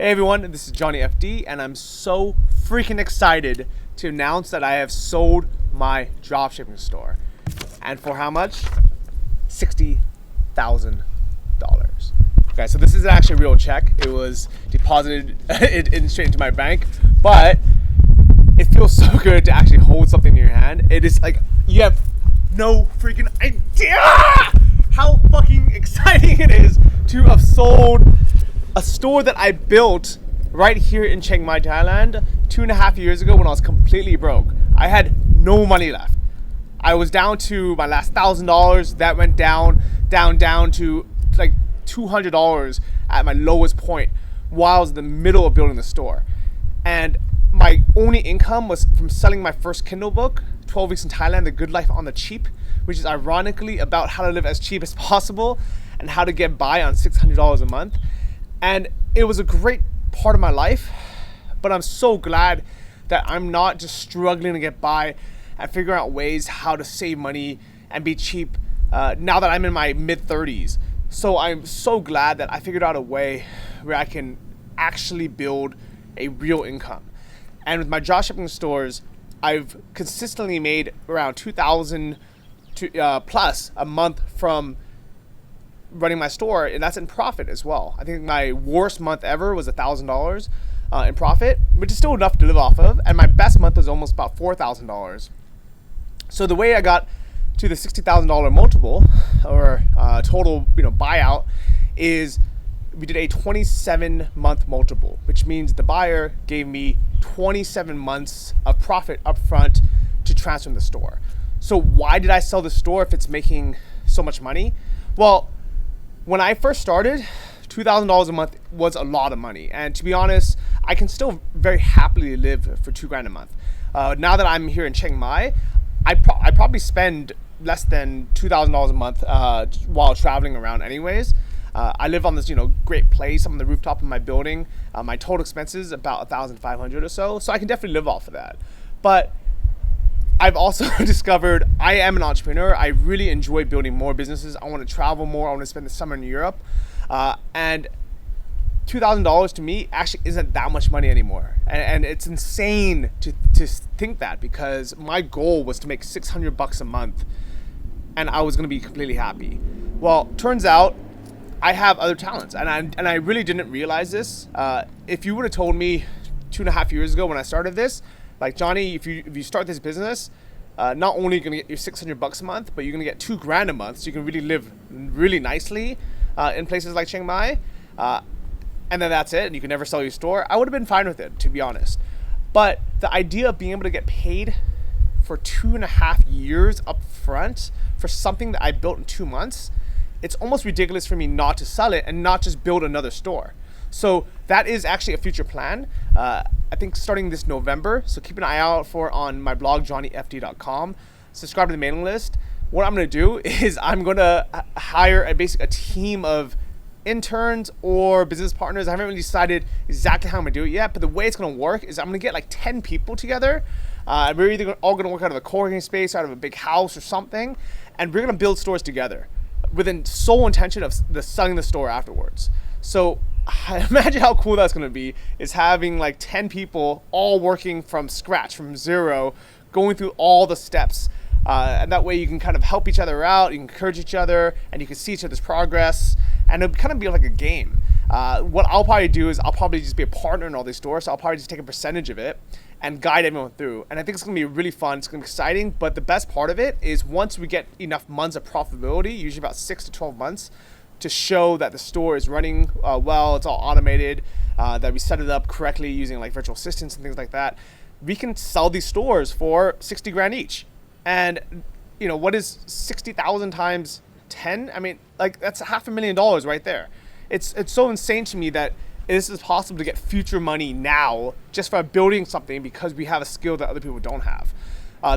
Hey everyone, this is Johnny FD, and I'm so freaking excited to announce that I have sold my dropshipping store. And for how much? $60,000. Okay, so this is actually a real check. It was deposited straight into my bank, but it feels so good to actually hold something in your hand. It is like, you have no freaking idea how fucking exciting it is to have sold a store that I built right here in Chiang Mai, Thailand, 2.5 years ago when I was completely broke. I had no money left. I was down to my last $1,000. That went down to like $200 at my lowest point while I was in the middle of building the store. And my only income was from selling my first Kindle book, 12 Weeks in Thailand, The Good Life on the Cheap, which is ironically about how to live as cheap as possible and how to get by on $600 a month. And it was a great part of my life, but I'm so glad that I'm not just struggling to get by and figuring out ways how to save money and be cheap now that I'm in my mid-30s. So I'm so glad that I figured out a way where I can actually build a real income. And with my dropshipping stores, I've consistently made around $2,000 plus a month from running my store, and that's in profit as well. I think my worst month ever was $1,000 in profit, which is still enough to live off of, and my best month was almost about $4,000. So the way I got to the $60,000 multiple or total buyout is we did a 27-month multiple, which means the buyer gave me 27 months of profit upfront to transform the store. So why did I sell the store if it's making so much money? Well, when I first started, $2,000 a month was a lot of money. And to be honest, I can still very happily live for $2,000 a month. Now that I'm here in Chiang Mai, I probably spend less than $2,000 a month while traveling around anyways. I live on this great place. I'm on the rooftop of my building. My total expenses about $1,500 or so I can definitely live off of that. But I've also discovered I am an entrepreneur. I really enjoy building more businesses. I want to travel more. I want to spend the summer in Europe. And $2,000 to me actually isn't that much money anymore. And it's insane to think that, because my goal was to make $600 a month and I was going to be completely happy. Well, turns out I have other talents, and I really didn't realize this. If you would have told me 2.5 years ago when I started this, like, Johnny, if you start this business, not only are you gonna get your $600 a month, but you're gonna get $2,000 a month, so you can really live really nicely in places like Chiang Mai, and then that's it, and you can never sell your store. I would have been fine with it, to be honest. But the idea of being able to get paid for 2.5 years up front for something that I built in 2 months, it's almost ridiculous for me not to sell it and not just build another store. So that is actually a future plan. I think starting this November, so keep an eye out for on my blog, johnnyfd.com. Subscribe to the mailing list. What I'm gonna do is I'm gonna hire a team of interns or business partners. I haven't really decided exactly how I'm gonna do it yet, but the way it's gonna work is I'm gonna get like 10 people together. We're either all gonna work out of a co-working space, out of a big house or something, and we're gonna build stores together with the sole intention of selling the store afterwards. So imagine how cool that's going to be, is having like 10 people all working from scratch, from zero, going through all the steps. And that way you can kind of help each other out, you can encourage each other, and you can see each other's progress. And it'll kind of be like a game. What I'll probably do is I'll probably just be a partner in all these stores. So I'll probably just take a percentage of it and guide everyone through. And I think it's going to be really fun. It's going to be exciting. But the best part of it is once we get enough months of profitability, usually about 6 to 12 months, to show that the store is running well, it's all automated, that we set it up correctly using like virtual assistants and things like that, we can sell these stores for $60,000 each. And what is 60,000 times 10? I mean, like, that's $500,000 right there. It's so insane to me that this is possible to get future money now just by building something because we have a skill that other people don't have.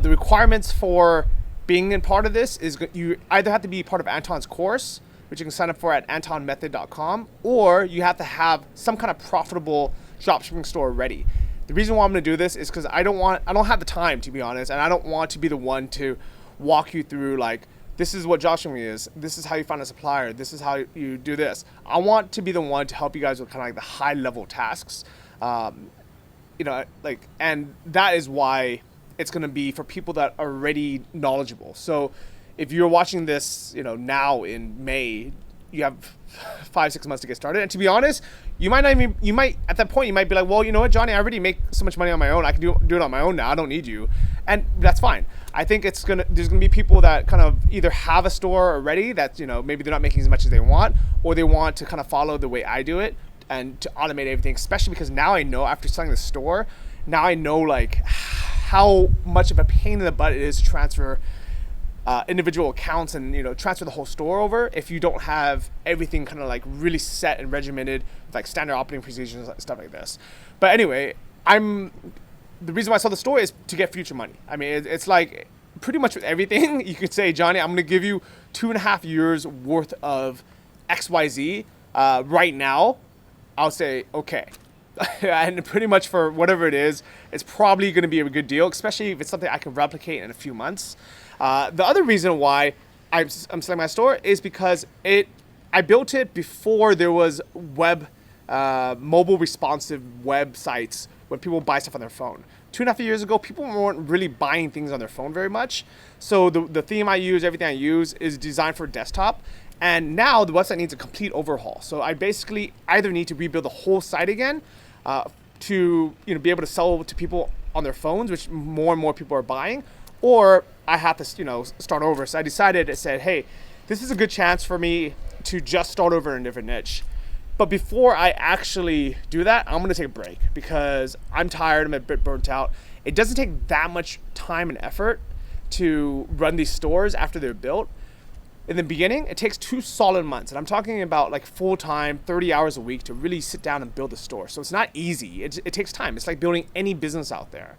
The requirements for being in part of this is you either have to be part of Anton's course, which you can sign up for at antonmethod.com, or you have to have some kind of profitable dropshipping store ready. The reason why I'm going to do this is because I don't have the time, to be honest, and I don't want to be the one to walk you through like this is what dropshipping is. This is how you find a supplier. This is how you do this. I want to be the one to help you guys with kind of like the high level tasks. And that is why it's going to be for people that are already knowledgeable. So if you're watching this, now in May, you have 5-6 months to get started. And to be honest, you might at that point, you might be like, well, you know what, Johnny, I already make so much money on my own. I can do it on my own now. I don't need you. And that's fine. I think there's going to be people that kind of either have a store already that, maybe they're not making as much as they want, or they want to kind of follow the way I do it and to automate everything, especially because now I know after selling the store, now I know like how much of a pain in the butt it is to transfer individual accounts and transfer the whole store over if you don't have everything kind of like really set and regimented with like standard operating procedures and stuff like this. But anyway, the reason why I sold the store is to get future money. I mean, it's like pretty much with everything you could say, Johnny, I'm going to give you 2.5 years worth of XYZ right now. I'll say, okay. And pretty much for whatever it is, it's probably going to be a good deal, especially if it's something I can replicate in a few months. The other reason why I'm selling my store is because I built it before there was mobile responsive websites when people buy stuff on their phone. 2.5 years ago, people weren't really buying things on their phone very much. So the theme I use, everything I use is designed for desktop. And now the website needs a complete overhaul. So I basically either need to rebuild the whole site again to be able to sell to people on their phones, which more and more people are buying, or I have to start over. So I said, hey, this is a good chance for me to just start over in a different niche. But before I actually do that, I'm gonna take a break because I'm tired, I'm a bit burnt out. It doesn't take that much time and effort to run these stores after they're built. In the beginning, it takes 2 solid months. And I'm talking about like full-time, 30 hours a week to really sit down and build a store. So it's not easy. It takes time. It's like building any business out there.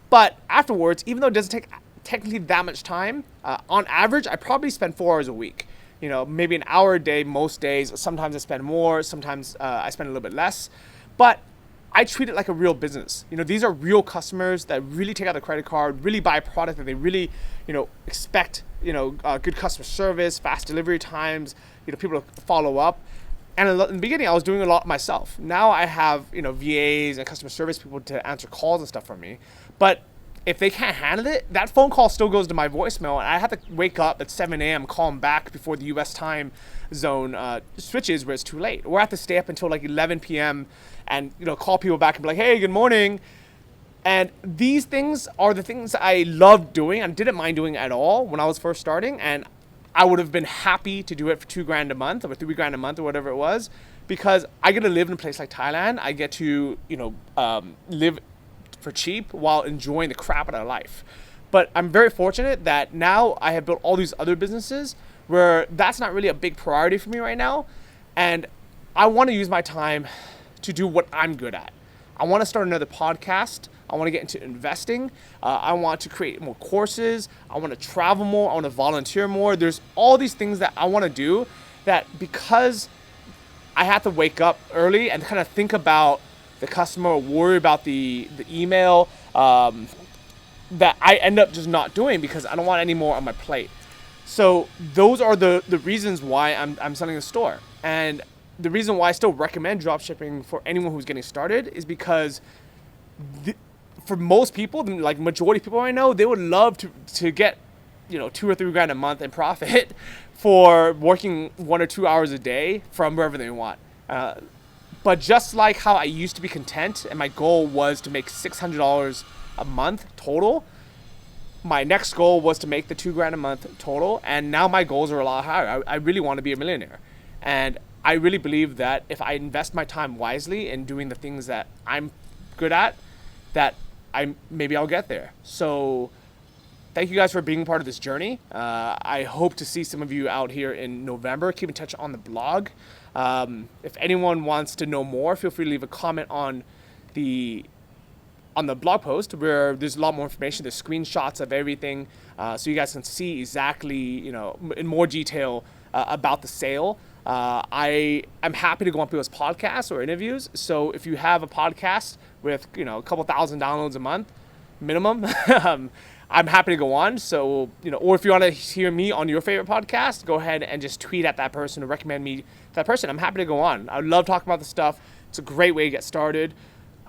But afterwards, even though it doesn't take technically that much time, on average, I probably spend 4 hours a week. Maybe an hour a day most days. Sometimes I spend more. Sometimes I spend a little bit less. But I treat it like a real business. These are real customers that really take out the credit card, really buy a product that they really, expect, good customer service, fast delivery times, people to follow up. And in the beginning, I was doing a lot myself. Now I have, VAs and customer service people to answer calls and stuff for me. But if they can't handle it, that phone call still goes to my voicemail, and I have to wake up at 7 a.m., call them back before the U.S. time zone switches where it's too late. Or I have to stay up until like 11 p.m. and call people back and be like, hey, good morning. And these things are the things I love doing and didn't mind doing at all when I was first starting. And I would have been happy to do it for $2,000 a month or $3,000 a month or whatever it was, because I get to live in a place like Thailand. I get to, live for cheap while enjoying the crap out of life. But I'm very fortunate that now I have built all these other businesses where that's not really a big priority for me right now. And I want to use my time to do what I'm good at. I want to start another podcast. I want to get into investing. I want to create more courses. I want to travel more. I want to volunteer more. There's all these things that I want to do that, because I have to wake up early and kind of think about the customer or worry about the email, that I end up just not doing because I don't want any more on my plate. So those are the reasons why I'm selling the store. And the reason why I still recommend dropshipping for anyone who's getting started is because for most people, like majority of people I know, they would love to get, $2,000 or $3,000 a month in profit for working 1 or 2 hours a day from wherever they want. But just like how I used to be content and my goal was to make $600 a month total, my next goal was to make the $2,000 a month total. And now my goals are a lot higher. I really want to be a millionaire. And I really believe that if I invest my time wisely in doing the things that I'm good at, that maybe I'll get there. So thank you guys for being part of this journey. I hope to see some of you out here in November. Keep in touch on the blog. If anyone wants to know more, feel free to leave a comment on the blog post where there's a lot more information. There's screenshots of everything, so you guys can see exactly, in more detail about the sale. I am happy to go on people's podcasts or interviews. So if you have a podcast with, a couple thousand downloads a month minimum, I'm happy to go on. So, or if you want to hear me on your favorite podcast, go ahead and just tweet at that person or recommend me to that person. I'm happy to go on. I love talking about this stuff. It's a great way to get started.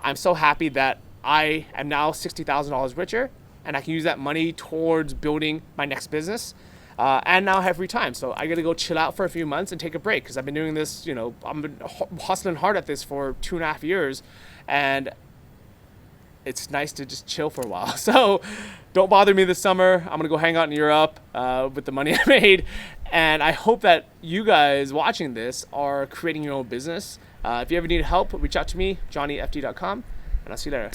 I'm so happy that I am now $60,000 richer, and I can use that money towards building my next business. And now I have free time. So I got to go chill out for a few months and take a break, because I've been doing this, I've been hustling hard at this for 2.5 years. And it's nice to just chill for a while. So don't bother me this summer. I'm going to go hang out in Europe with the money I made. And I hope that you guys watching this are creating your own business. If you ever need help, reach out to me, johnnyfd.com, and I'll see you later.